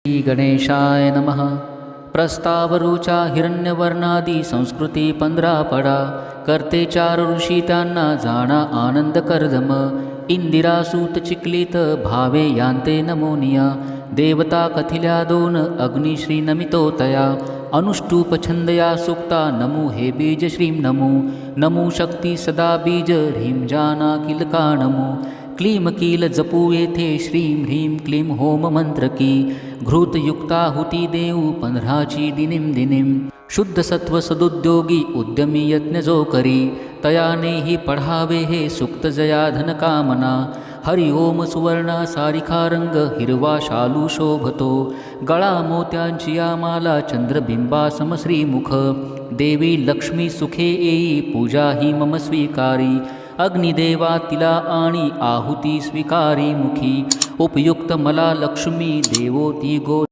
श्री गणेशाय नमः। प्रस्तावरूचा हिरण्यवर्णादी संस्कृती 15 पडा, करते 4 ऋषी त्यांना जाणा आनंद कर्दम। इंदिरासूत चिकलित भावे यांते नमोनिया, देवता कथिल्या 2 अग्निश्री नमितो तया। अनुष्टुप छंदया सुक्ता नमो हे बीज श्रीं नमो। नमो शक्ती सदा बीज ह्रीं जाना किलका नमो। क्लीम कील जपू येथे श्रीं ह्रीं क्लीं होम मंत्र की। घृतयुक्ताहुती देऊ 15ची दिनीं दिनीं। शुद्ध सत्व सदुद्योगी उद्यमी यज्ञ जो करी, तयानेही पढावे हे सुक्त जया धन कामना। हरि ओम सुवर्णा सारिखा रंग हिरवा शालू शोभतो, गळा मोत्यांची या माला चंद्रबिंबा समश्रीमुख। देवी लक्ष्मी सुखे येई पूजा ही मम स्वीकारी, अग्निदेवा तिला आणि आहुती स्वीकारी मुखी। उपयुक्त मला लक्ष्मी देवो ती गो